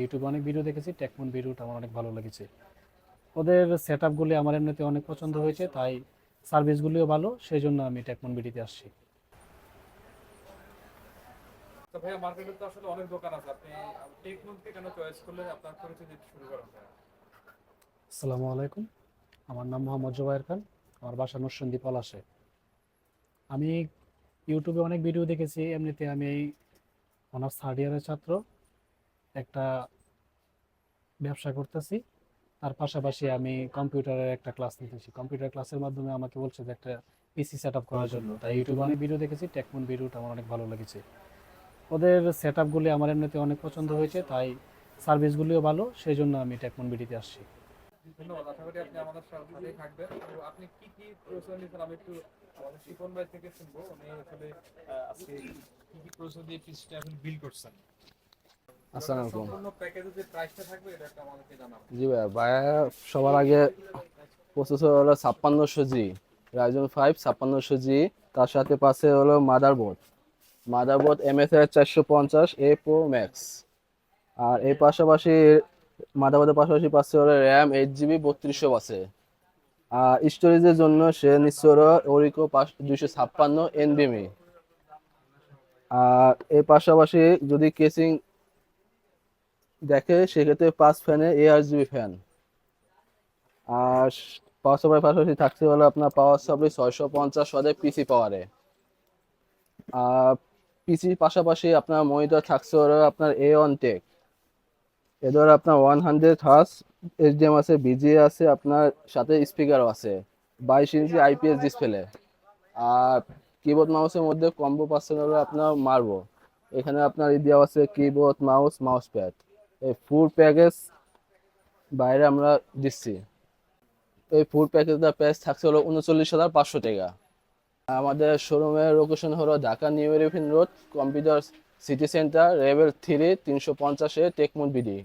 ইউটিউবে অনেক ভিডিও দেখেছি, টেকমন ভিডিওটা আমার অনেক ভালো লেগেছে। ওদের সেট আপগুলি আমার এমনিতে অনেক পছন্দ হয়েছে, তাই সার্ভিসগুলিও ভালো, সেই জন্য আমি টেকমন ভিডিওতে আসছি। তো ভাইয়া মার্কেটে তো আসলে অনেক দোকান আছে, আপনি টেকনোকে কেন চয়েস করলে আপনার পরিচয় দিতে শুরু করেন ভাইয়া? আসসালামু আলাইকুম, আমার নাম মোহাম্মদ জোবায়ের খান। আমার বাসা নরসিংদী পলাশে। আমি ইউটিউবে অনেক ভিডিও দেখেছি, এমনিতে আমি এই অনার্স থার্ড ইয়ারের ছাত্র, একটা ব্যবসা করতেছি। তার পাশাপাশি আমি কম্পিউটারের একটা ক্লাস নিতেছি। কম্পিউটার ক্লাসের মাধ্যমে আমাকে বলছে যে একটা পিসি সেট আপ করার জন্য, তাই ইউটিউবে অনেক ভিডিও দেখেছি, টেকমন ভিডিওটা আমার অনেক ভালো লেগেছে। ওদের সেট আপগুলি আমার এমনিতে অনেক পছন্দ হয়েছে, তাই সার্ভিসগুলিও ভালো, সেই জন্য আমি টেকমন ভিডিওতে আসছি। ধন্যবাদ, আশা করি আপনি আমাদের সাথেই থাকবেন। তো আপনি কি কি প্রশ্ন নিয়েছেন আমি একটু আমাদের শিপন ভাই থেকে শুনবো, উনি আসলে আজকে কি কি প্রশ্ন দিয়ে পিসটা এখন বিল করছেন। আসসালামু আলাইকুম। সম্পূর্ণ প্যাকেজের যে প্রাইসটা থাকবে এটা একটা আমাদেরকে জানাবেন। জি ভাইয়া, সবার আগে প্রসেসর হলো 5600G, রাইজন 5 5600G। তার সাথে পাশে হলো motherboard MSI 450 A Pro Max। আর এর পাশাপাশি মাদারবোর্ডের পাশাপাশি পাশে হলো র্যাম 8GB 3200 আছে। আর স্টোরেজের জন্য সে নিচ্ছে হলো ওরিকো 256 NVMe। আর এর পাশাপাশি যদি কেসিং দেখে সেক্ষেত্রে 5 ফ্যানে ARGB ফ্যান। আর পাওয়ার সাপ্লাই পাশাপাশি থাকছে হলো আপনার পাওয়ার সাপ্লাই 650 ওয়াটের পিসি পাওয়ারে। আর পিসির পাশাপাশি আপনার মনিটর থাকছে হলো আপনার A1 টেক। এদের আপনার 100 হার্জ HDMI আছে, VGA আছে, আপনার সাথে স্পিকারও আছে, 22 ইঞ্চি IPS ডিসপ্লে। আর কিবোর্ড মাউসের মধ্যে কম্বো পাচ্ছেন হলো আপনার মারবো। এখানে আপনার দেওয়া আছে কিবোর্ড মাউস প্যাড। এই ফুল প্যাকেজ বাইরে আমরা দিচ্ছি। এই ফুল প্যাকেজটার প্রাইস থাকছে হলো 39,500 টাকা। আমাদের শোরুমের লোকেশন হলো Dhaka new elephant road, computer city centre, level 3 350-এ টেকমন বিডি।